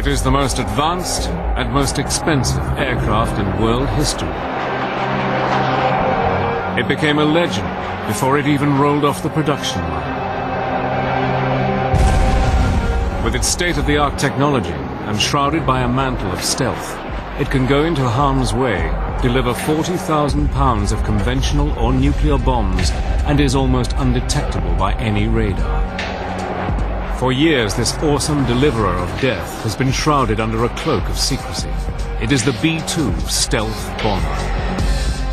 It is the most advanced and most expensive aircraft in world history. It became a legend before it even rolled off the production line. With its state-of-the-art technology and shrouded by a mantle of stealth, it can go into harm's way, deliver 40,000 pounds of conventional or nuclear bombs, and is almost undetectable by any radar. For years, this awesome deliverer of death has been shrouded under a cloak of secrecy. It is the B-2 stealth bomber.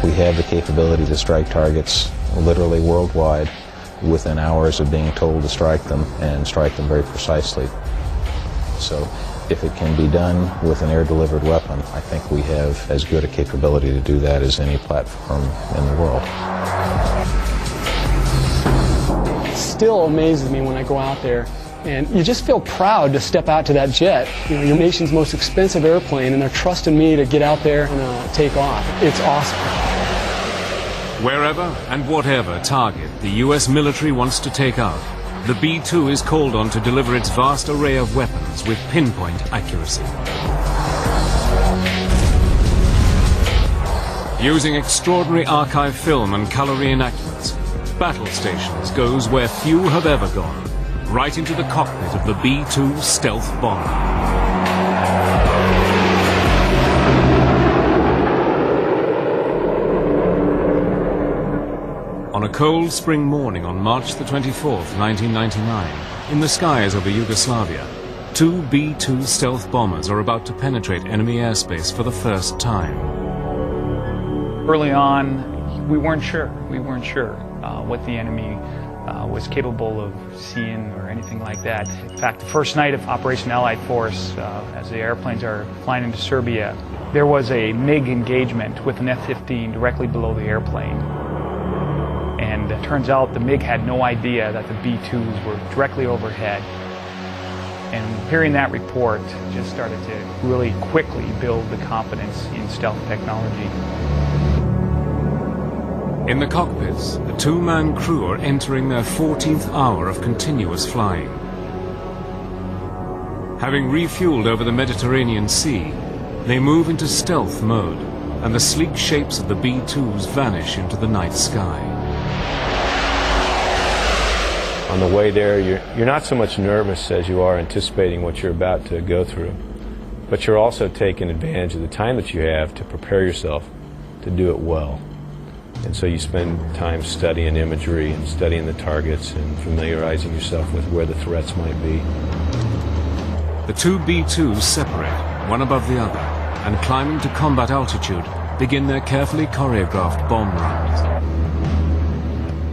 We have the capability to strike targets literally worldwide within hours of being told to strike them, and strike them very precisely. So if it can be done with an air-delivered weapon, I think we have as good a capability to do that as any platform in the world. It still amazes me when I go out there, and you just feel proud to step out to that jet. You know, your nation's most expensive airplane, and they're trusting me to get out there and take off. It's awesome. Wherever and whatever target the US military wants to take out, the B-2 is called on to deliver its vast array of weapons with pinpoint accuracy. Using extraordinary archive film and color reenactments, Battle Stations goes where few have ever gone, right into the cockpit of the B-2 stealth bomber. On a cold spring morning on March the 24th, 1999, in the skies over Yugoslavia, two B-2 stealth bombers are about to penetrate enemy airspace for the first time. Early on, we weren't sure. What the enemy was capable of seeing or anything like that. In fact, the first night of Operation Allied Force, as the airplanes are flying into Serbia, there was a MiG engagement with an F-15 directly below the airplane. And it turns out the MiG had no idea that the B-2s were directly overhead. And hearing that report just started to really quickly build the confidence in stealth technology. In the cockpits, the two-man crew are entering their 14th hour of continuous flying. Having refueled over the Mediterranean Sea, they move into stealth mode, and the sleek shapes of the B-2s vanish into the night sky. On the way there, you're not so much nervous as you are anticipating what you're about to go through, but you're also taking advantage of the time that you have to prepare yourself to do it well. And so you spend time studying imagery and studying the targets and familiarizing yourself with where the threats might be. The two B-2s separate, one above the other, and climbing to combat altitude, begin their carefully choreographed bomb runs.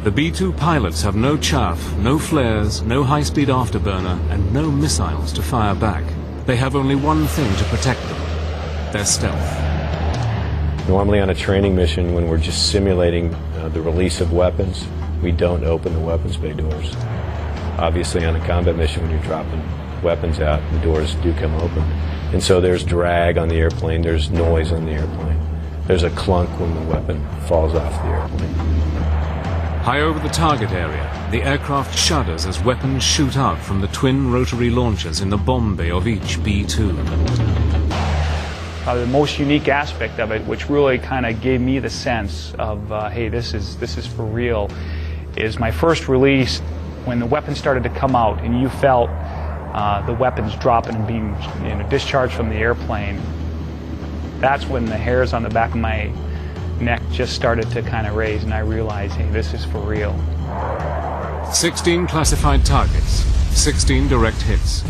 The B-2 pilots have no chaff, no flares, no high-speed afterburner, and no missiles to fire back. They have only one thing to protect them: their stealth. Normally on a training mission, when we're just simulating the release of weapons, we don't open the weapons bay doors. Obviously on a combat mission, when you're dropping weapons out, the doors do come open. And so there's drag on the airplane, there's noise on the airplane. There's a clunk when the weapon falls off the airplane. High over the target area, the aircraft shudders as weapons shoot out from the twin rotary launchers in the bomb bay of each B-2. The most unique aspect of it, which really kind of gave me the sense of, hey, this is for real, is my first release when the weapons started to come out and you felt the weapons dropping and being discharged from the airplane. That's when the hairs on the back of my neck just started to kind of raise, and I realized, hey, this is for real. 16 classified targets, 16 direct hits.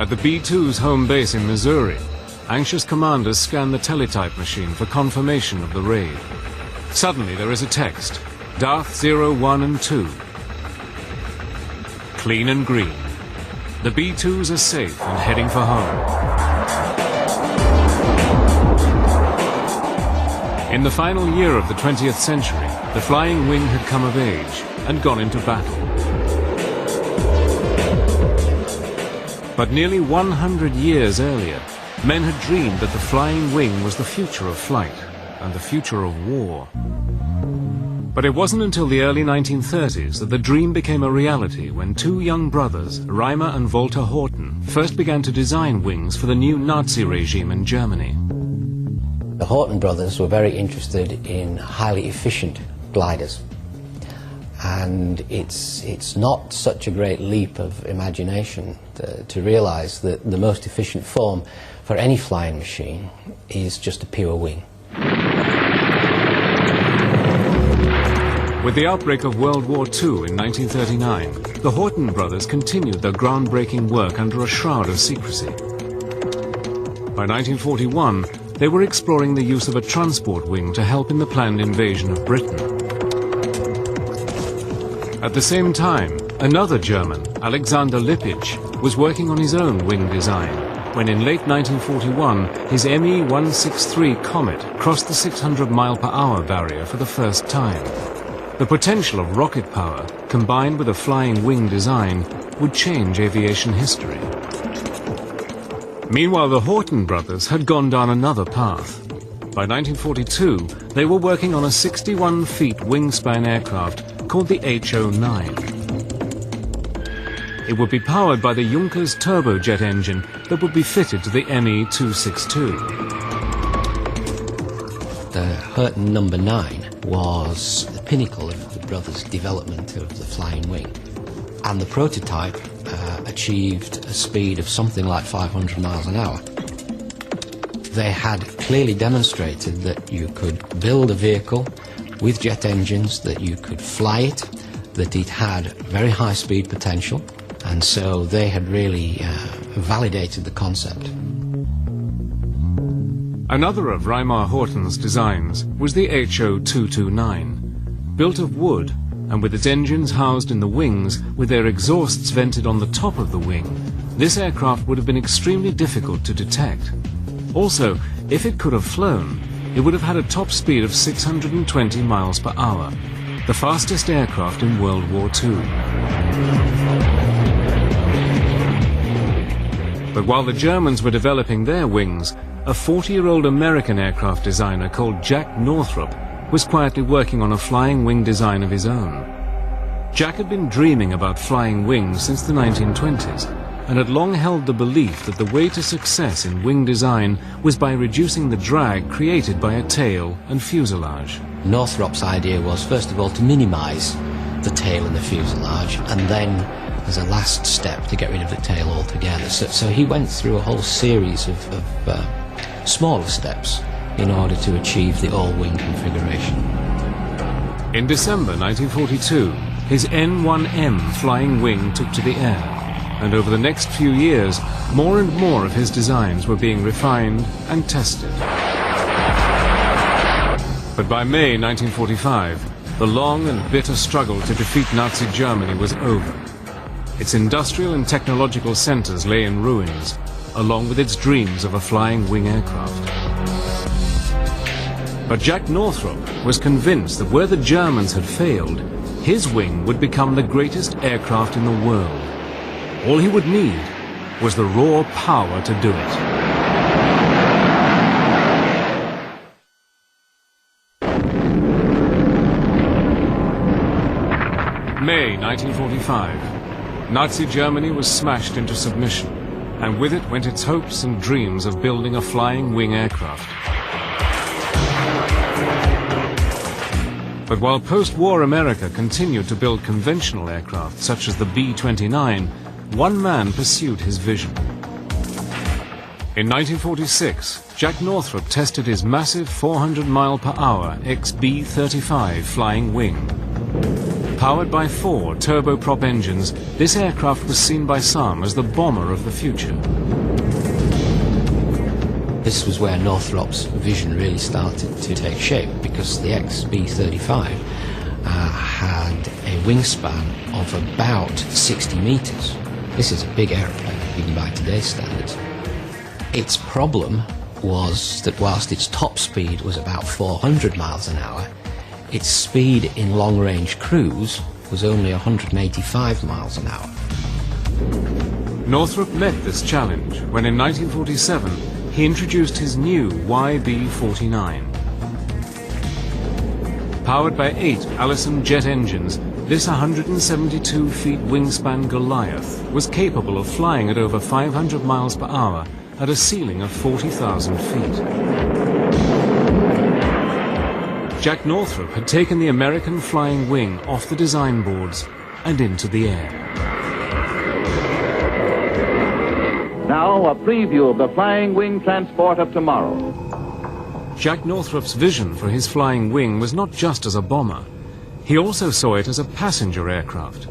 At the B-2's home base in Missouri, anxious commanders scan the teletype machine for confirmation of the raid. Suddenly there is a text: Darth 0, 1 and 2. Clean and green. The B-2s are safe and heading for home. In the final year of the 20th century, the flying wing had come of age and gone into battle. But nearly 100 years earlier, men had dreamed that the flying wing was the future of flight and the future of war. But it wasn't until the early 1930s that the dream became a reality when two young brothers, Reimer and Walter Horten, first began to design wings for the new Nazi regime in Germany. The Horten brothers were very interested in highly efficient gliders. And it's not such a great leap of imagination to realize that the most efficient form for any flying machine is just a pure wing. With the outbreak of World War II in 1939, the Horten brothers continued their groundbreaking work under a shroud of secrecy. By 1941, they were exploring the use of a transport wing to help in the planned invasion of Britain. At the same time, another German, Alexander Lippich, was working on his own wing design, when in late 1941 his Me-163 Comet crossed the 600-mile-per-hour barrier for the first time. The potential of rocket power, combined with a flying wing design, would change aviation history. Meanwhile, the Horten brothers had gone down another path. By 1942, they were working on a 61-feet wingspan aircraft called the H-09. It would be powered by the Junkers turbojet engine that would be fitted to the Me-262. The Horten No. 9 was the pinnacle of the brothers' development of the flying wing. And the prototype achieved a speed of something like 500 miles an hour. They had clearly demonstrated that you could build a vehicle with jet engines, that you could fly it, that it had very high speed potential, and so they had really validated the concept. Another of Reimer Horten's designs was the HO-229. Built of wood, and with its engines housed in the wings, with their exhausts vented on the top of the wing, this aircraft would have been extremely difficult to detect. Also, if it could have flown, it would have had a top speed of 620 miles per hour, the fastest aircraft in World War II. But while the Germans were developing their wings, a 40-year-old American aircraft designer called Jack Northrop was quietly working on a flying wing design of his own. Jack had been dreaming about flying wings since the 1920s, and had long held the belief that the way to success in wing design was by reducing the drag created by a tail and fuselage. Northrop's idea was, first of all, to minimize the tail and the fuselage, and then, as a last step, to get rid of the tail altogether. So he went through a whole series of smaller steps in order to achieve the all-wing configuration. In December 1942, his N1M flying wing took to the air. And over the next few years, more and more of his designs were being refined and tested. But by May 1945, the long and bitter struggle to defeat Nazi Germany was over. Its industrial and technological centers lay in ruins, along with its dreams of a flying wing aircraft. But Jack Northrop was convinced that where the Germans had failed, his wing would become the greatest aircraft in the world. All he would need was the raw power to do it. May 1945. Nazi Germany was smashed into submission, and with it went its hopes and dreams of building a flying wing aircraft. But while post-war America continued to build conventional aircraft such as the B-29, one man pursued his vision. In 1946, Jack Northrop tested his massive 400-mile-per-hour XB-35 flying wing. Powered by 4 turboprop engines, this aircraft was seen by some as the bomber of the future. This was where Northrop's vision really started to take shape, because the XB-35 had a wingspan of about 60 meters. This is a big airplane, even by today's standards. Its problem was that whilst its top speed was about 400 miles an hour, its speed in long-range cruise was only 185 miles an hour. Northrop met this challenge when in 1947 he introduced his new YB-49. Powered by 8 Allison jet engines, this 172-feet wingspan Goliath was capable of flying at over 500 miles per hour at a ceiling of 40,000 feet. Jack Northrop had taken the American flying wing off the design boards and into the air. Now a preview of the flying wing transport of tomorrow. Jack Northrop's vision for his flying wing was not just as a bomber. He also saw it as a passenger aircraft.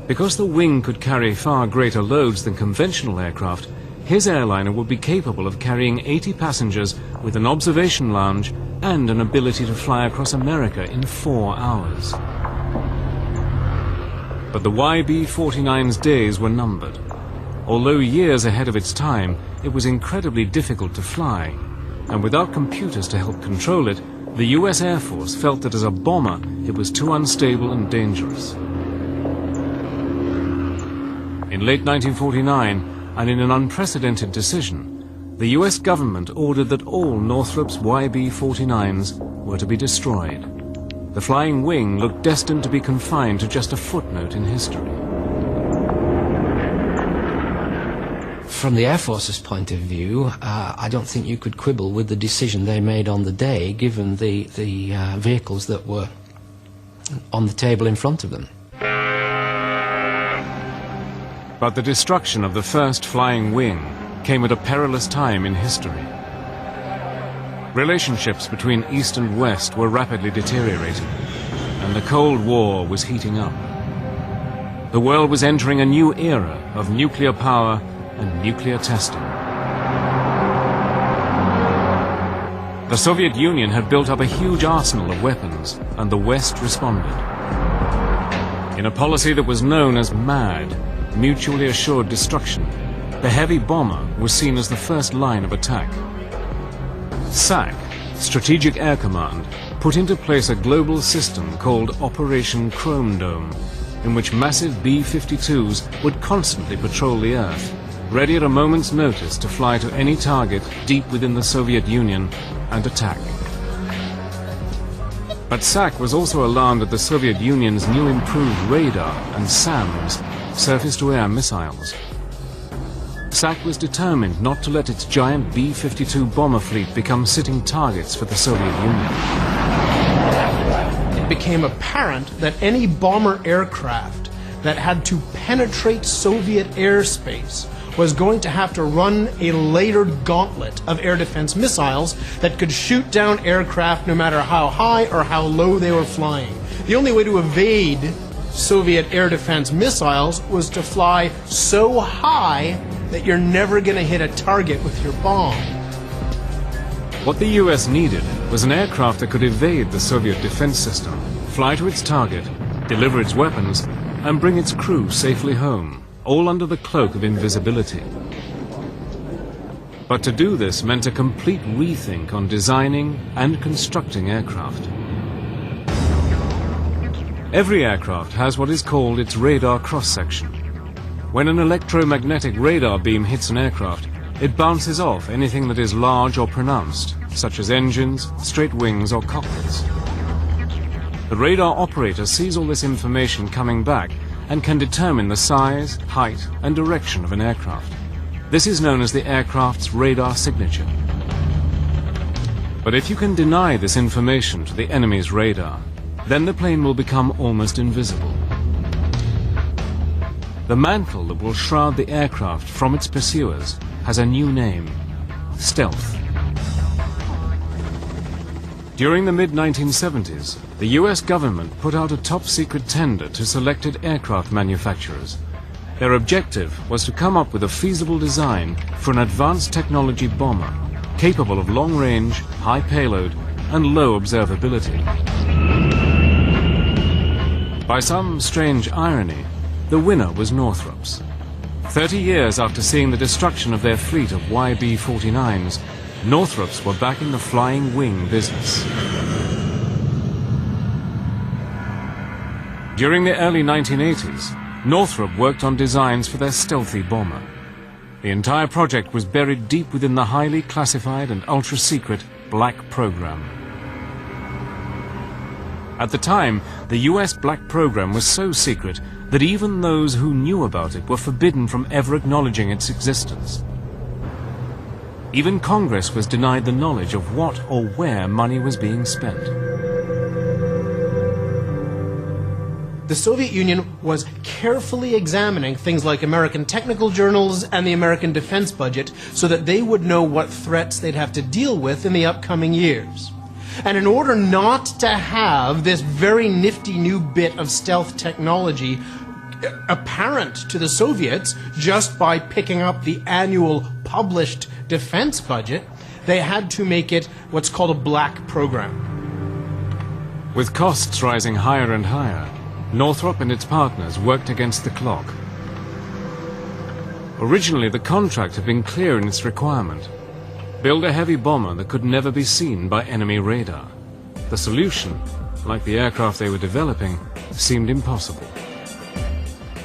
Because the wing could carry far greater loads than conventional aircraft, his airliner would be capable of carrying 80 passengers with an observation lounge and an ability to fly across America in 4 hours. But the YB-49's days were numbered. Although years ahead of its time, it was incredibly difficult to fly, and without computers to help control it, the US Air Force felt that as a bomber, it was too unstable and dangerous. In late 1949, and in an unprecedented decision, the US government ordered that all Northrop's YB-49s were to be destroyed. The flying wing looked destined to be confined to just a footnote in history. From the Air Force's point of view, I don't think you could quibble with the decision they made on the day, given the vehicles that were on the table in front of them. But the destruction of the first flying wing came at a perilous time in history. Relationships between East and West were rapidly deteriorating, and the Cold War was heating up. The world was entering a new era of nuclear power and nuclear testing. The Soviet Union had built up a huge arsenal of weapons, and the West responded. In a policy that was known as MAD, mutually assured destruction, the heavy bomber was seen as the first line of attack. SAC, Strategic Air Command, put into place a global system called Operation Chrome Dome, in which massive B-52s would constantly patrol the Earth, ready at a moment's notice to fly to any target deep within the Soviet Union and attack. But SAC was also alarmed at the Soviet Union's new improved radar and SAMs, surface-to-air missiles. SAC was determined not to let its giant B-52 bomber fleet become sitting targets for the Soviet Union. It became apparent that any bomber aircraft that had to penetrate Soviet airspace was going to have to run a layered gauntlet of air defense missiles that could shoot down aircraft no matter how high or how low they were flying. The only way to evade Soviet air defense missiles was to fly so high that you're never going to hit a target with your bomb. What the US needed was an aircraft that could evade the Soviet defense system, fly to its target, deliver its weapons, and bring its crew safely home, all under the cloak of invisibility. But to do this meant a complete rethink on designing and constructing aircraft. Every aircraft has what is called its radar cross-section. When an electromagnetic radar beam hits an aircraft, it bounces off anything that is large or pronounced, such as engines, straight wings, or cockpits. The radar operator sees all this information coming back and can determine the size, height, and direction of an aircraft. This is known as the aircraft's radar signature. But if you can deny this information to the enemy's radar, then the plane will become almost invisible. The mantle that will shroud the aircraft from its pursuers has a new name: stealth. During the mid-1970s, the US government put out a top-secret tender to selected aircraft manufacturers. Their objective was to come up with a feasible design for an advanced technology bomber, capable of long range, high payload, and low observability. By some strange irony, the winner was Northrop's. 30 years after seeing the destruction of their fleet of YB-49s, Northrop's were back in the flying wing business. During the early 1980s, Northrop worked on designs for their stealthy bomber. The entire project was buried deep within the highly classified and ultra-secret Black program. At the time, the US black program was so secret that even those who knew about it were forbidden from ever acknowledging its existence. Even Congress was denied the knowledge of what or where money was being spent. The Soviet Union was carefully examining things like American technical journals and the American defense budget so that they would know what threats they'd have to deal with in the upcoming years. And in order not to have this very nifty new bit of stealth technology apparent to the Soviets just by picking up the annual published defense budget, they had to make it what's called a black program. With costs rising higher and higher, Northrop and its partners worked against the clock. Originally, the contract had been clear in its requirement: build a heavy bomber that could never be seen by enemy radar. The solution, like the aircraft they were developing, seemed impossible.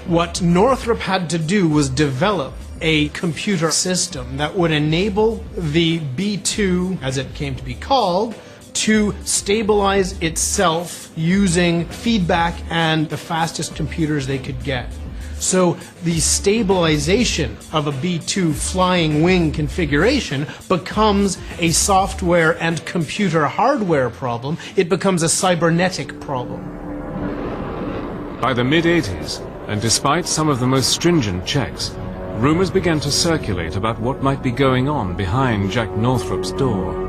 What Northrop had to do was develop a computer system that would enable the B-2, as it came to be called, to stabilize itself using feedback and the fastest computers they could get. So the stabilization of a B-2 flying wing configuration becomes a software and computer hardware problem. It becomes a cybernetic problem. By the mid-80s, and despite some of the most stringent checks, rumors began to circulate about what might be going on behind Jack Northrop's door.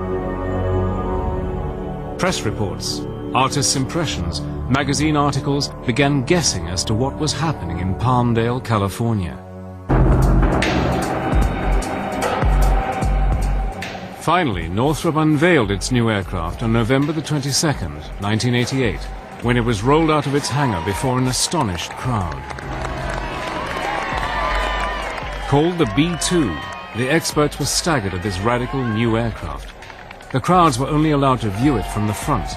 Press reports, artists' impressions, magazine articles began guessing as to what was happening in Palmdale, California. Finally, Northrop unveiled its new aircraft on November the 22nd, 1988, when it was rolled out of its hangar before an astonished crowd. Called the B-2, the experts were staggered at this radical new aircraft. The crowds were only allowed to view it from the front,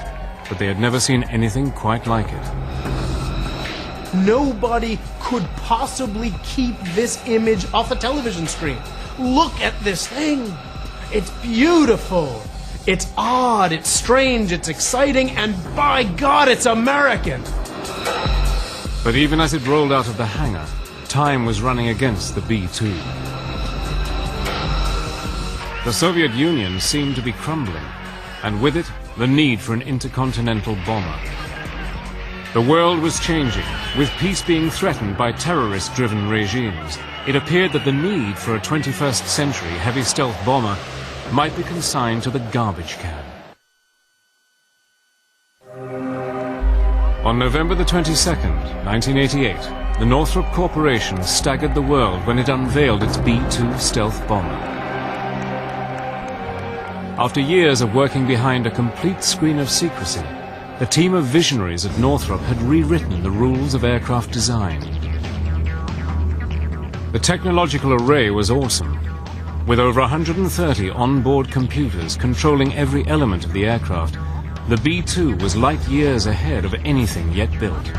but they had never seen anything quite like it. Nobody could possibly keep this image off a television screen. Look at this thing. It's beautiful. It's odd, it's strange, it's exciting, and by God, it's American. But even as it rolled out of the hangar, time was running against the B-2. The Soviet Union seemed to be crumbling, and with it, the need for an intercontinental bomber. The world was changing, with peace being threatened by terrorist-driven regimes. It appeared that the need for a 21st century heavy stealth bomber might be consigned to the garbage can. On November the 22nd, 1988, the Northrop Corporation staggered the world when it unveiled its B-2 stealth bomber. After years of working behind a complete screen of secrecy, the team of visionaries at Northrop had rewritten the rules of aircraft design. The technological array was awesome, with over 130 onboard computers controlling every element of the aircraft. The B-2 was light years ahead of anything yet built.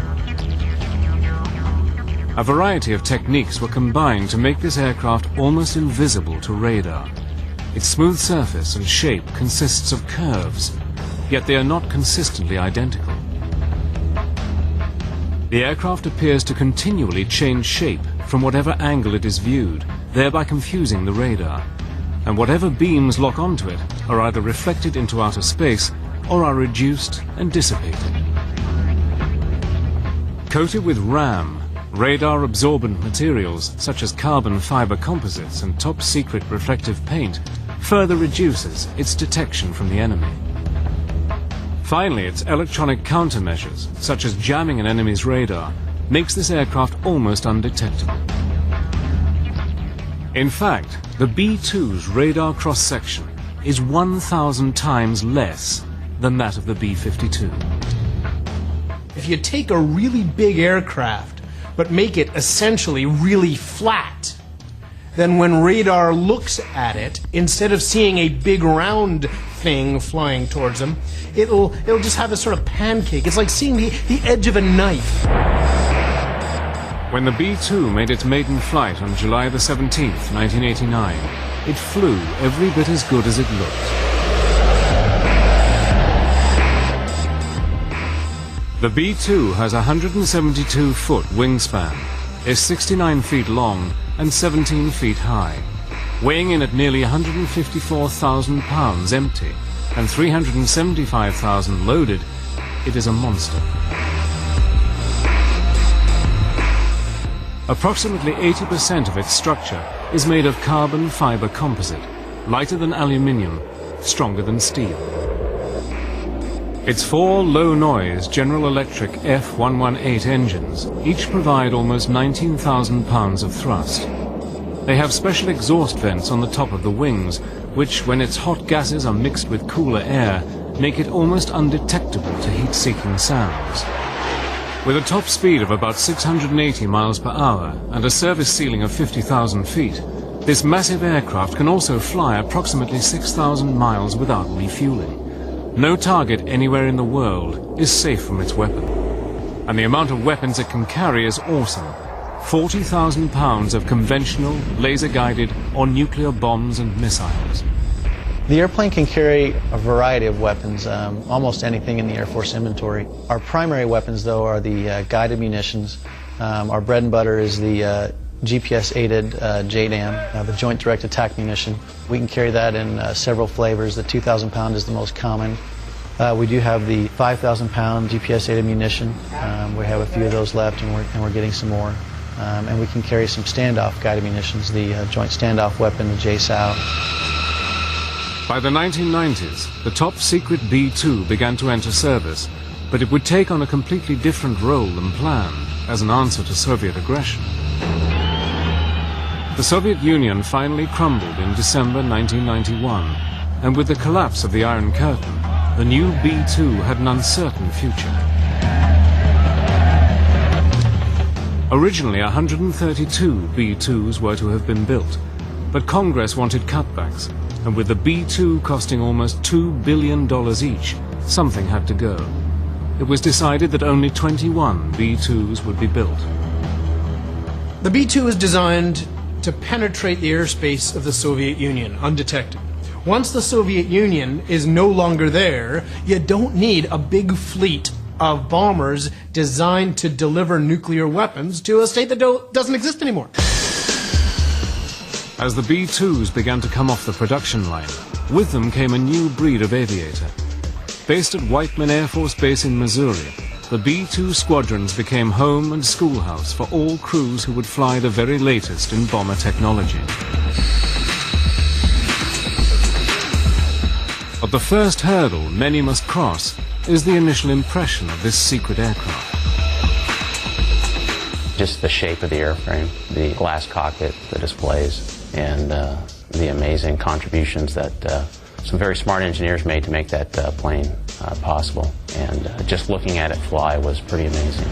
A variety of techniques were combined to make this aircraft almost invisible to radar. Its smooth surface and shape consists of curves, yet they are not consistently identical. The aircraft appears to continually change shape from whatever angle it is viewed, thereby confusing the radar, and whatever beams lock onto it are either reflected into outer space or are reduced and dissipated. Coated with RAM, radar-absorbent materials such as carbon fiber composites and top-secret reflective paint further reduces its detection from the enemy. Finally, its electronic countermeasures, such as jamming an enemy's radar, makes this aircraft almost undetectable. In fact, the B-2's radar cross-section is 1,000 times less than that of the B-52. If you take a really big aircraft, but make it essentially really flat, then when radar looks at it, instead of seeing a big round thing flying towards them, it'll just have a sort of pancake. It's like seeing the edge of a knife. When the B-2 made its maiden flight on July the 17th, 1989, it flew every bit as good as it looked. The B-2 has a 172-foot wingspan, is 69 feet long and 17 feet high. Weighing in at nearly 154,000 pounds empty and 375,000 loaded, it is a monster. Approximately 80% of its structure is made of carbon fiber composite, lighter than aluminium, stronger than steel. Its 4 low-noise General Electric F118 engines each provide almost 19,000 pounds of thrust. They have special exhaust vents on the top of the wings, which, when its hot gases are mixed with cooler air, make it almost undetectable to heat-seeking sounds. With a top speed of about 680 miles per hour and a service ceiling of 50,000 feet, this massive aircraft can also fly approximately 6,000 miles without refueling. No target anywhere in the world is safe from its weapon. And the amount of weapons it can carry is awesome. 40,000 pounds of conventional, laser-guided or nuclear bombs and missiles. The airplane can carry a variety of weapons, almost anything in the Air Force inventory. Our primary weapons, though, are the guided munitions. Our bread and butter is the GPS-aided JDAM, the Joint Direct Attack Munition. We can carry that in several flavors. The 2,000 pound is the most common. We do have the 5,000 pound GPS-aided munition. We have a few of those left, and we're getting some more. And we can carry some standoff guided munitions, the Joint Standoff Weapon, the JSOW. By the 1990s, the top-secret B-2 began to enter service, but it would take on a completely different role than planned as an answer to Soviet aggression. The Soviet Union finally crumbled in December 1991, and with the collapse of the Iron Curtain, the new B-2 had an uncertain future. Originally, 132 B-2s were to have been built, but Congress wanted cutbacks, and with the B-2 costing almost $2 billion each, something had to go. It was decided that only 21 B-2s would be built. The B-2 is designed to penetrate the airspace of the Soviet Union undetected. Once the Soviet Union is no longer there, you don't need a big fleet of bombers designed to deliver nuclear weapons to a state that doesn't exist anymore. As the B-2s began to come off the production line, with them came a new breed of aviator. Based at Whiteman Air Force Base in Missouri, the B-2 squadrons became home and schoolhouse for all crews who would fly the very latest in bomber technology. But the first hurdle many must cross is the initial impression of this secret aircraft. Just the shape of the airframe, the glass cockpit, the displays, and the amazing contributions that some very smart engineers made to make that plane possible. And just looking at it fly was pretty amazing.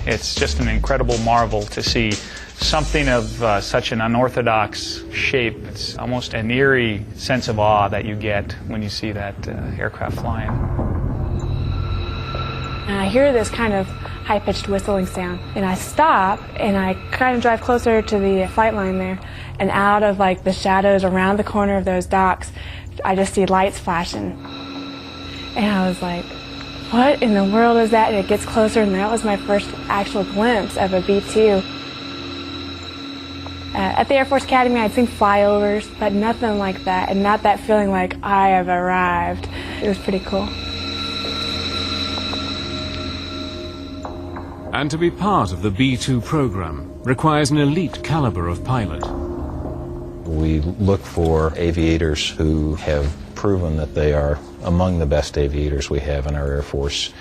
It's just an incredible marvel to see something of such an unorthodox shape. It's almost an eerie sense of awe that you get when you see that aircraft flying. And I hear this kind of high-pitched whistling sound, and I stop and I kind of drive closer to the flight line there, and out of like the shadows around the corner of those docks, I just see lights flashing. And I was like, what in the world is that? And it gets closer, and that was my first actual glimpse of a B-2. At the Air Force Academy, I'd seen flyovers, but nothing like that, and not that feeling like I have arrived. It was pretty cool. And to be part of the B-2 program requires an elite caliber of pilot. We look for aviators who have proven that they are among the best aviators we have in our Air Force.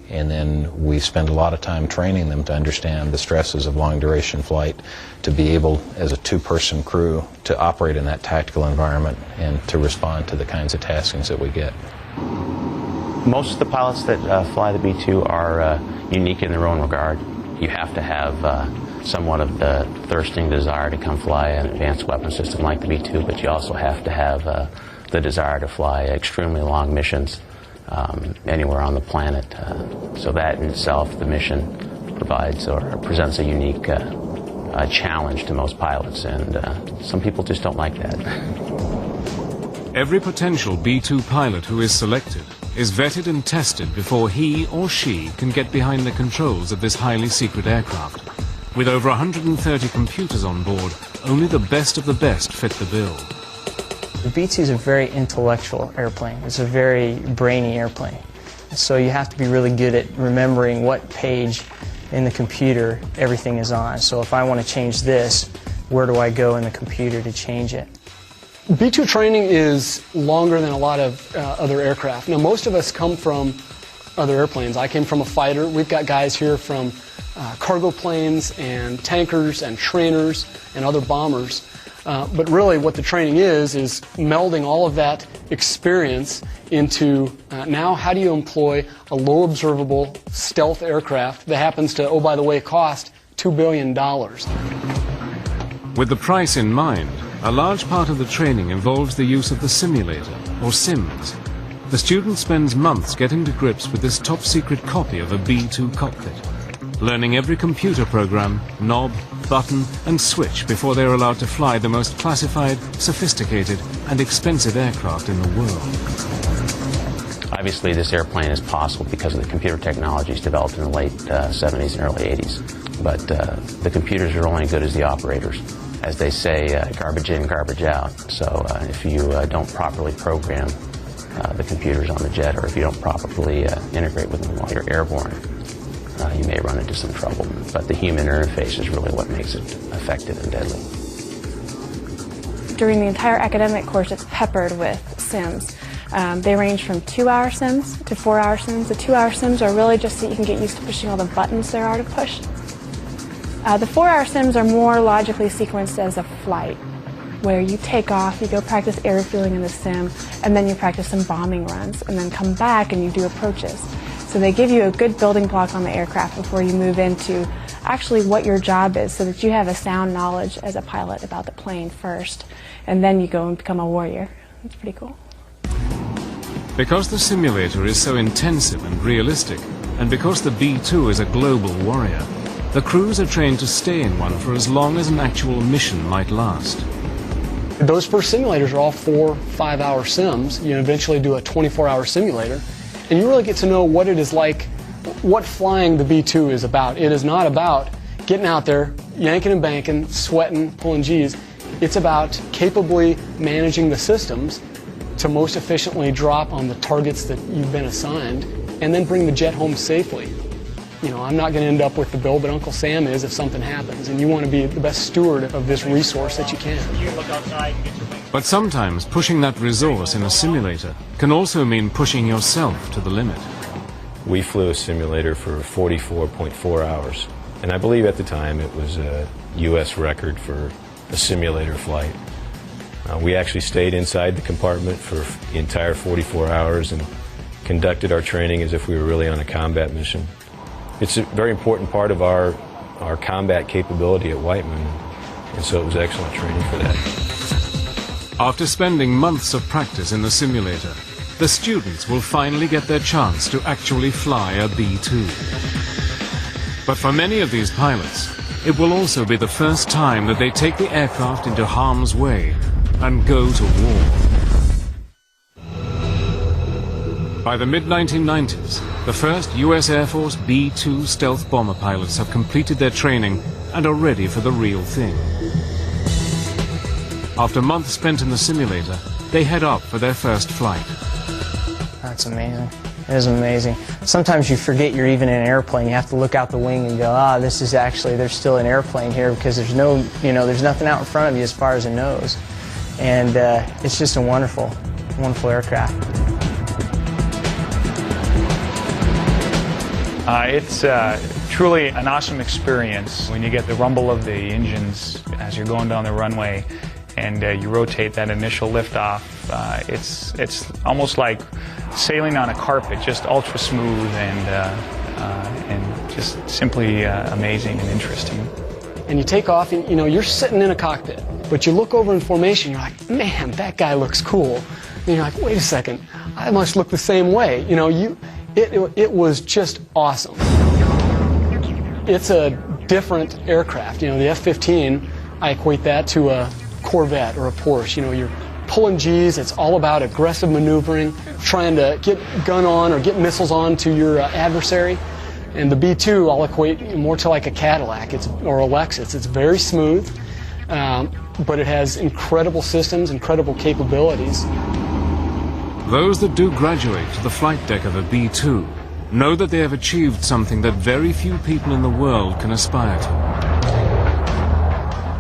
And then we spend a lot of time training them to understand the stresses of long-duration flight, to be able, as a two-person crew, to operate in that tactical environment and to respond to the kinds of taskings that we get. Most of the pilots that fly the B-2 are unique in their own regard. You have to have somewhat of the thirsting desire to come fly an advanced weapon system like the B-2, but you also have to have the desire to fly extremely long missions anywhere on the planet. So that in itself, the mission provides or presents a unique challenge to most pilots, and some people just don't like that. Every potential B-2 pilot who is selected is vetted and tested before he or she can get behind the controls of this highly secret aircraft. With over 130 computers on board, only the best of the best fit the bill. The B-2 is a very intellectual airplane. It's a very brainy airplane. So you have to be really good at remembering what page in the computer everything is on. So if I want to change this, where do I go in the computer to change it? B-2 training is longer than a lot of other aircraft. Now, most of us come from other airplanes. I came from a fighter. We've got guys here from cargo planes and tankers and trainers and other bombers. But really what the training is melding all of that experience into now how do you employ a low observable stealth aircraft that happens to, oh by the way, cost $2 billion. With the price in mind, a large part of the training involves the use of the simulator, or sims. The student spends months getting to grips with this top-secret copy of a B-2 cockpit, learning every computer program, knob, button and switch before they're allowed to fly the most classified, sophisticated and expensive aircraft in the world. Obviously this airplane is possible because of the computer technologies developed in the late 70s and early 80s. But the computers are only as good as the operators. As they say, garbage in, garbage out. So if you don't properly program the computers on the jet, or if you don't properly integrate with them while you're airborne, you may run into some trouble. But the human interface is really what makes it effective and deadly. During the entire academic course, it's peppered with sims. They range from 2-hour sims to 4-hour sims. The 2-hour sims are really just so you can get used to pushing all the buttons there are to push. The 4-hour sims are more logically sequenced as a flight, where you take off, you go practice air refueling in the sim, and then you practice some bombing runs, and then come back and you do approaches. So they give you a good building block on the aircraft before you move into actually what your job is, so that you have a sound knowledge as a pilot about the plane first, and then you go and become a warrior. It's pretty cool. Because the simulator is so intensive and realistic, and because the B-2 is a global warrior, the crews are trained to stay in one for as long as an actual mission might last. Those first simulators are all 4-5-hour sims. You eventually do a 24-hour simulator, and you really get to know what it is like, what flying the B-2 is about. It is not about getting out there, yanking and banking, sweating, pulling G's. It's about capably managing the systems to most efficiently drop on the targets that you've been assigned, and then bring the jet home safely. You know, I'm not going to end up with the bill, but Uncle Sam is if something happens, and you want to be the best steward of this resource that you can. But sometimes pushing that resource in a simulator can also mean pushing yourself to the limit. We flew a simulator for 44.4 hours, and I believe at the time it was a U.S. record for a simulator flight. We actually stayed inside the compartment for the entire 44 hours and conducted our training as if we were really on a combat mission. It's a very important part of our combat capability at Whiteman, and so it was excellent training for that. After spending months of practice in the simulator, the students will finally get their chance to actually fly a B-2. But for many of these pilots, it will also be the first time that they take the aircraft into harm's way and go to war. By the mid-1990s, the first U.S. Air Force B-2 stealth bomber pilots have completed their training and are ready for the real thing. After months spent in the simulator, they head up for their first flight. That's amazing. It is amazing. Sometimes you forget you're even in an airplane. You have to look out the wing and go, this is actually, there's still an airplane here, because there's no, there's nothing out in front of you as far as a nose. And it's just a wonderful, wonderful aircraft. It's truly an awesome experience when you get the rumble of the engines as you're going down the runway and you rotate that initial liftoff. It's almost like sailing on a carpet, just ultra smooth and just simply amazing and interesting. And you take off and you're sitting in a cockpit, but you look over in formation, you're like, man, that guy looks cool. And you're like, wait a second, I must look the same way. It was just awesome. It's a different aircraft. The F-15, I equate that to a Corvette or a Porsche. You're pulling G's. It's all about aggressive maneuvering, trying to get gun on or get missiles on to your adversary. And the B-2 I'll equate more to like a Cadillac or a Lexus. It's very smooth, but it has incredible systems, incredible capabilities. Those that do graduate to the flight deck of a B-2 know that they have achieved something that very few people in the world can aspire to.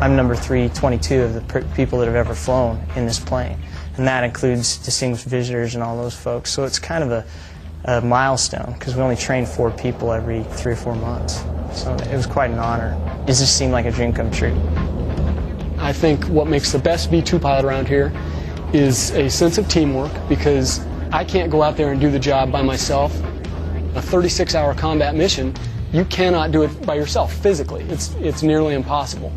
I'm number 322 of the people that have ever flown in this plane, and that includes distinguished visitors and all those folks. So it's kind of a milestone, because we only train 4 people every 3 or 4 months. So it was quite an honor. It just seemed like a dream come true. I think what makes the best B-2 pilot around here is a sense of teamwork, because I can't go out there and do the job by myself. A 36-hour combat mission, you cannot do it by yourself physically. It's nearly impossible.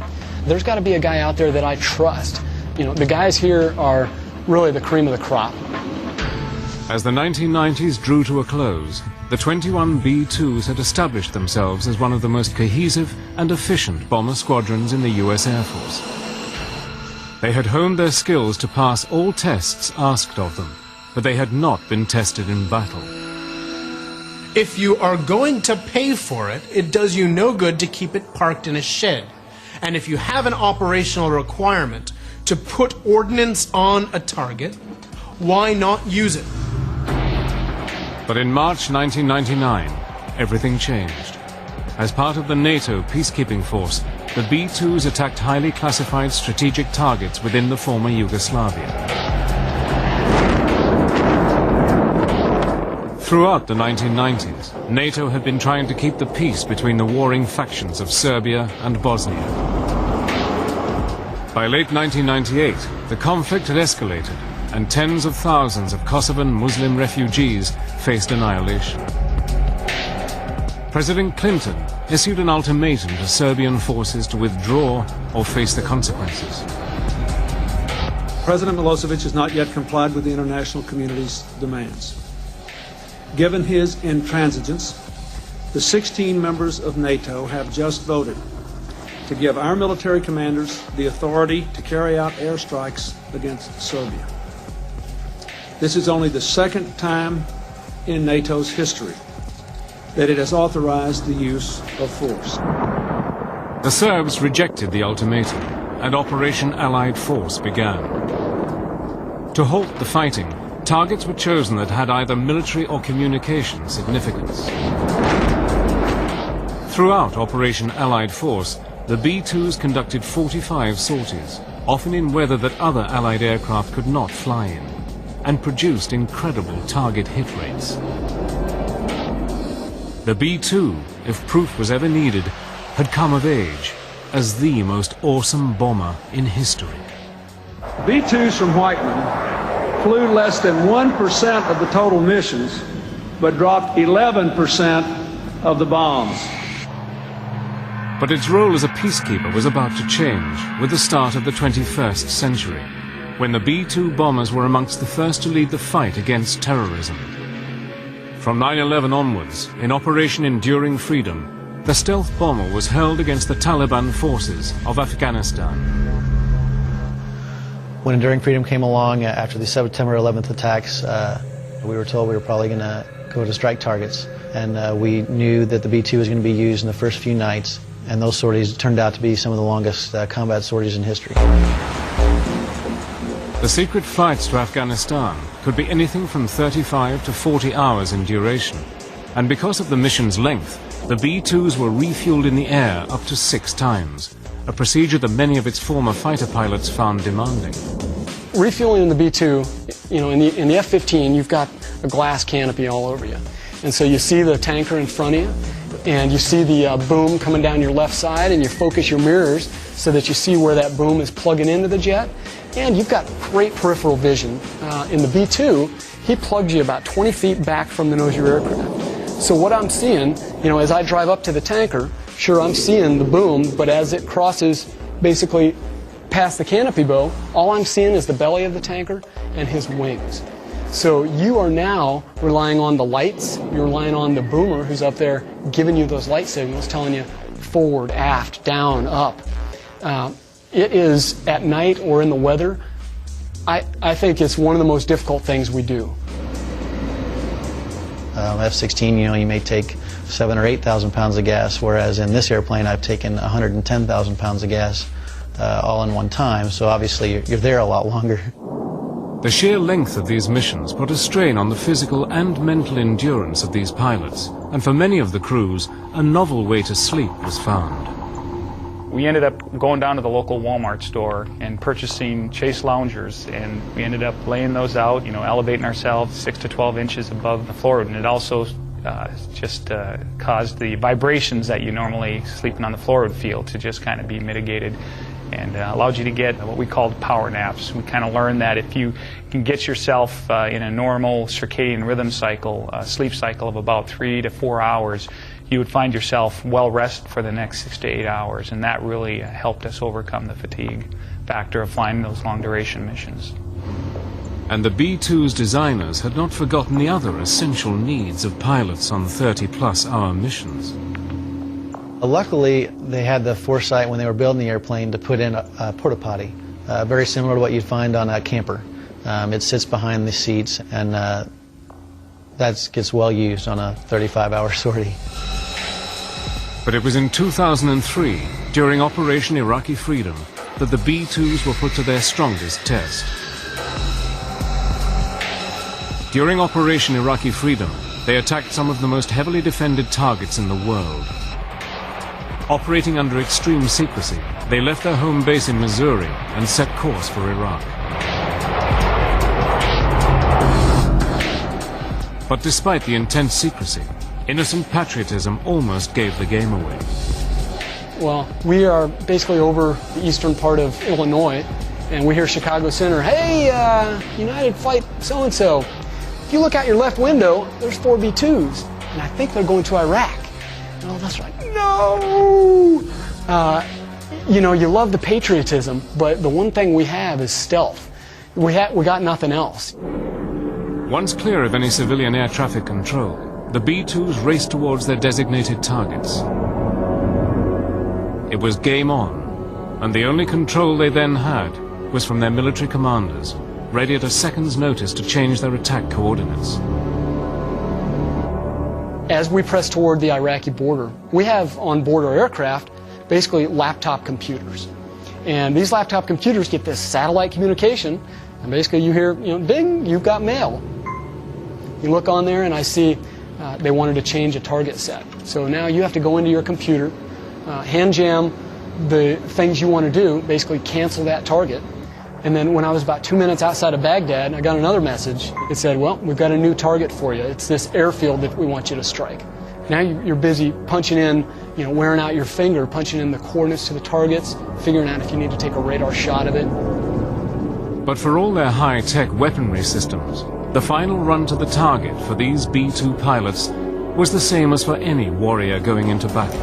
There's got to be a guy out there that I trust. You know, the guys here are really the cream of the crop. As the 1990s drew to a close, the 21 B-2s had established themselves as one of the most cohesive and efficient bomber squadrons in the U.S. Air Force. They had honed their skills to pass all tests asked of them, but they had not been tested in battle. If you are going to pay for it, it does you no good to keep it parked in a shed. And if you have an operational requirement to put ordnance on a target, why not use it? But in March 1999, everything changed. As part of the NATO peacekeeping force, the B-2s attacked highly classified strategic targets within the former Yugoslavia. Throughout the 1990s, NATO had been trying to keep the peace between the warring factions of Serbia and Bosnia. By late 1998, the conflict had escalated, and tens of thousands of Kosovan Muslim refugees faced annihilation. President Clinton issued an ultimatum to Serbian forces to withdraw or face the consequences. President Milosevic has not yet complied with the international community's demands. Given his intransigence, the 16 members of NATO have just voted to give our military commanders the authority to carry out airstrikes against Serbia. This is only the second time in NATO's history that it has authorized the use of force. The Serbs rejected the ultimatum, and Operation Allied Force began. To halt the fighting, targets were chosen that had either military or communication significance. Throughout Operation Allied Force, the B-2s conducted 45 sorties, often in weather that other Allied aircraft could not fly in, and produced incredible target hit rates. The B-2, if proof was ever needed, had come of age as the most awesome bomber in history. B-2s from Whiteman flew less than 1% of the total missions, but dropped 11% of the bombs. But its role as a peacekeeper was about to change with the start of the 21st century, when the B-2 bombers were amongst the first to lead the fight against terrorism. From 9/11 onwards, in Operation Enduring Freedom, the stealth bomber was hurled against the Taliban forces of Afghanistan. When Enduring Freedom came along after the September 11th attacks, we were told we were probably going to go to strike targets, and we knew that the B-2 was going to be used in the first few nights, and those sorties turned out to be some of the longest combat sorties in history. The secret flights to Afghanistan could be anything from 35 to 40 hours in duration, and because of the mission's length, the B-2s were refueled in the air up to 6 times, a procedure that many of its former fighter pilots found demanding. Refueling in the B-2, you know, in the F-15, you've got a glass canopy all over you, and so you see the tanker in front of you, and you see the boom coming down your left side, and you focus your mirrors so that you see where that boom is plugging into the jet. And you've got great peripheral vision. In the B-2, he plugs you about 20 feet back from the nose of your aircraft. So what I'm seeing, you know, as I drive up to the tanker, sure, I'm seeing the boom, but as it crosses basically past the canopy bow, all I'm seeing is the belly of the tanker and his wings. So you are now relying on the lights, you're relying on the boomer who's up there giving you those light signals, telling you forward, aft, down, up. It is, at night or in the weather, I think it's one of the most difficult things we do. F-16, you may take 7,000 or 8,000 pounds of gas, whereas in this airplane I've taken 110,000 pounds of gas all in one time, so obviously you're there a lot longer. The sheer length of these missions put a strain on the physical and mental endurance of these pilots, and for many of the crews, a novel way to sleep was found. We ended up going down to the local Walmart store and purchasing Chase loungers, and we ended up laying those out, elevating ourselves 6 to 12 inches above the floor, and it also just caused the vibrations that you normally sleeping on the floor would feel to just kind of be mitigated, and allowed you to get what we called power naps. We kind of learned that if you can get yourself in a normal circadian rhythm cycle, sleep cycle of about 3 to 4 hours, you would find yourself well rested for the next 6 to 8 hours, and that really helped us overcome the fatigue factor of flying those long duration missions. And the B-2's designers had not forgotten the other essential needs of pilots on 30-plus hour missions. Luckily, they had the foresight when they were building the airplane to put in a porta potty, very similar to what you'd find on a camper. It sits behind the seats, and that gets well used on a 35-hour sortie. But it was in 2003, during Operation Iraqi Freedom, that the B-2s were put to their strongest test. During Operation Iraqi Freedom, they attacked some of the most heavily defended targets in the world. Operating under extreme secrecy, they left their home base in Missouri and set course for Iraq. But despite the intense secrecy, innocent patriotism almost gave the game away. Well, we are basically over the eastern part of Illinois, and we hear Chicago Center, "Hey, United Flight so-and-so, if you look out your left window, there's 4 B-2s, and I think they're going to Iraq." And all of us are like, no! You love the patriotism, but the one thing we have is stealth. We got nothing else. Once clear of any civilian air traffic control, the B-2s raced towards their designated targets. It was game on, and the only control they then had was from their military commanders, ready at a second's notice to change their attack coordinates. As we press toward the Iraqi border, we have on board our aircraft basically laptop computers. And these laptop computers get this satellite communication, and basically you hear, ding, you've got mail. You look on there and I see they wanted to change a target set. So now you have to go into your computer, hand jam the things you want to do, basically cancel that target. And then when I was about 2 minutes outside of Baghdad, I got another message. It said, well, we've got a new target for you. It's this airfield that we want you to strike. Now you're busy punching in, wearing out your finger, punching in the coordinates to the targets, figuring out if you need to take a radar shot of it. But for all their high-tech weaponry systems, the final run to the target for these B-2 pilots was the same as for any warrior going into battle.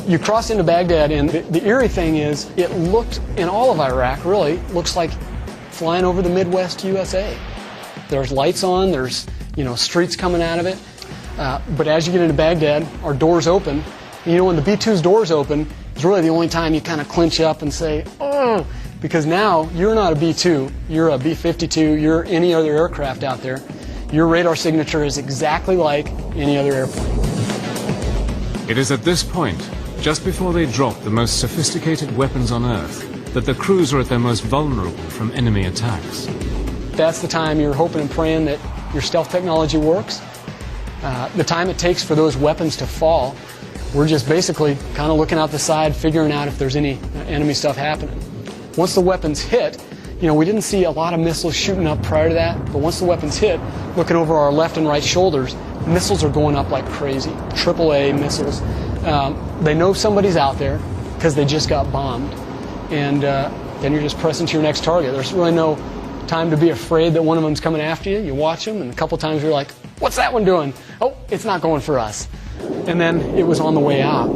You cross into Baghdad, and the eerie thing is, it looked, in all of Iraq, really, looks like flying over the Midwest USA. There's lights on, there's, streets coming out of it. But as you get into Baghdad, our doors open. And when the B-2's doors open, it's really the only time you kind of clinch up and say, oh, because now you're not a B-2, you're a B-52, you're any other aircraft out there. Your radar signature is exactly like any other airplane. It is at this point, just before they drop the most sophisticated weapons on Earth, that the crews are at their most vulnerable from enemy attacks. That's the time you're hoping and praying that your stealth technology works. The time it takes for those weapons to fall, we're just basically kind of looking out the side, figuring out if there's any enemy stuff happening. Once the weapons hit, we didn't see a lot of missiles shooting up prior to that, but once the weapons hit, looking over our left and right shoulders, missiles are going up like crazy, AAA missiles. They know somebody's out there because they just got bombed, and then you're just pressing to your next target. There's really no time to be afraid that one of them's coming after you. You watch them, and a couple times you're like, what's that one doing? Oh, it's not going for us. And then it was on the way out.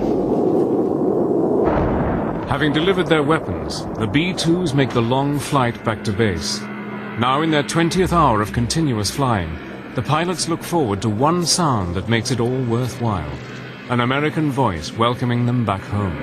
Having delivered their weapons, the B-2s make the long flight back to base. Now in their 20th hour of continuous flying, the pilots look forward to one sound that makes it all worthwhile. An American voice welcoming them back home.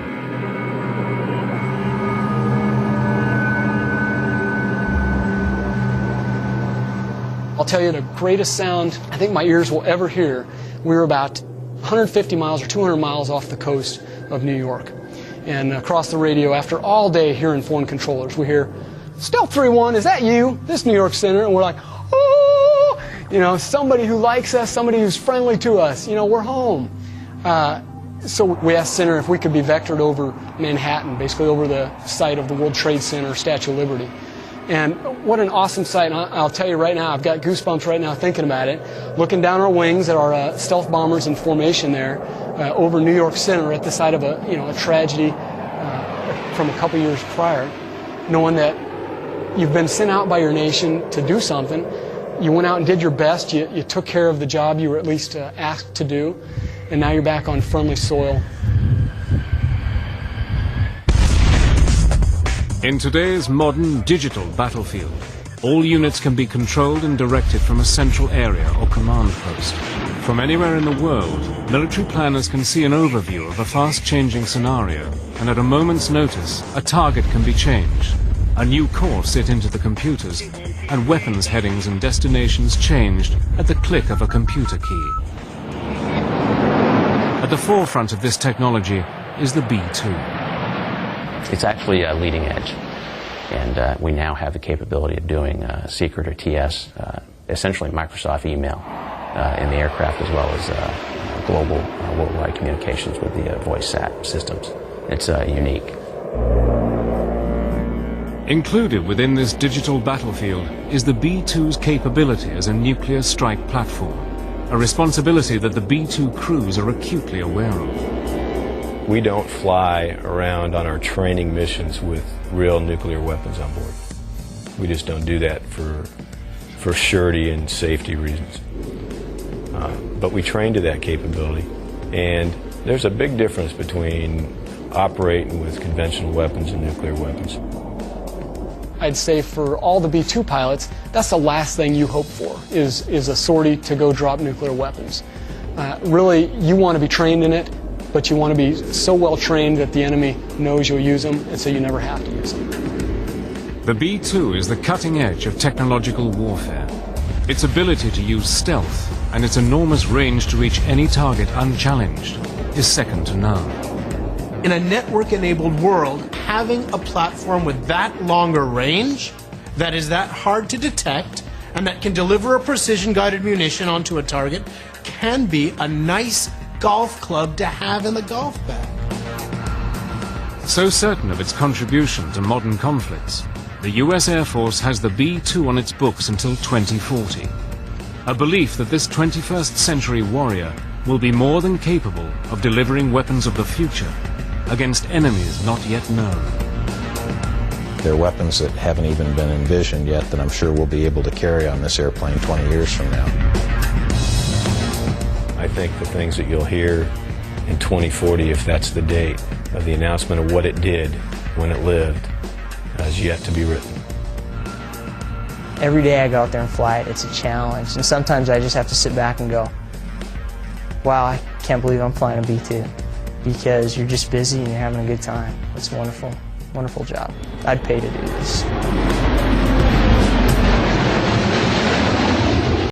I'll tell you the greatest sound I think my ears will ever hear. We were about 150 miles or 200 miles off the coast of New York. And across the radio, after all day hearing foreign controllers, we hear, "Stealth 3-1, is that you? This New York Center." And we're like, "Oh!" You know, somebody who likes us, somebody who's friendly to us. You know, we're home. So we asked Center if we could be vectored over Manhattan, basically over the site of the World Trade Center, Statue of Liberty. And what an awesome sight. And I'll tell you right now, I've got goosebumps right now thinking about it. Looking down our wings at our stealth bombers in formation there over New York Center at the site of a tragedy from a couple years prior, knowing that you've been sent out by your nation to do something. You went out and did your best. You took care of the job you were at least asked to do. And now you're back on friendly soil. In today's modern digital battlefield, all units can be controlled and directed from a central area or command post. From anywhere in the world, military planners can see an overview of a fast-changing scenario, and at a moment's notice, a target can be changed. A new course set into the computers, and weapons headings and destinations changed at the click of a computer key. At the forefront of this technology is the B-2. It's actually leading edge, and we now have the capability of doing secret or TS, essentially Microsoft email in the aircraft, as well as global worldwide communications with the voice SAT systems. It's unique. Included within this digital battlefield is the B-2's capability as a nuclear strike platform, a responsibility that the B-2 crews are acutely aware of. We don't fly around on our training missions with real nuclear weapons on board. We just don't do that for surety and safety reasons. But we train to that capability, and there's a big difference between operating with conventional weapons and nuclear weapons. I'd say for all the B-2 pilots, that's the last thing you hope for, is a sortie to go drop nuclear weapons. Really, you want to be trained in it, but you want to be so well trained that the enemy knows you'll use them, and so you never have to use them. The B-2 is the cutting edge of technological warfare. Its ability to use stealth and its enormous range to reach any target unchallenged is second to none. In a network-enabled world, having a platform with that longer range, that is that hard to detect, and that can deliver a precision-guided munition onto a target, can be a nice golf club to have in the golf bag. So certain of its contribution to modern conflicts, the US Air Force has the B-2 on its books until 2040. A belief that this 21st century warrior will be more than capable of delivering weapons of the future against enemies not yet known. There are weapons that haven't even been envisioned yet that I'm sure we'll be able to carry on this airplane 20 years from now. I think the things that you'll hear in 2040, if that's the date of the announcement of what it did when it lived, has yet to be written. Every day I go out there and fly it, it's a challenge. And sometimes I just have to sit back and go, wow, I can't believe I'm flying a B-2. Because you're just busy and you're having a good time. It's a wonderful, wonderful job. I'd pay to do this.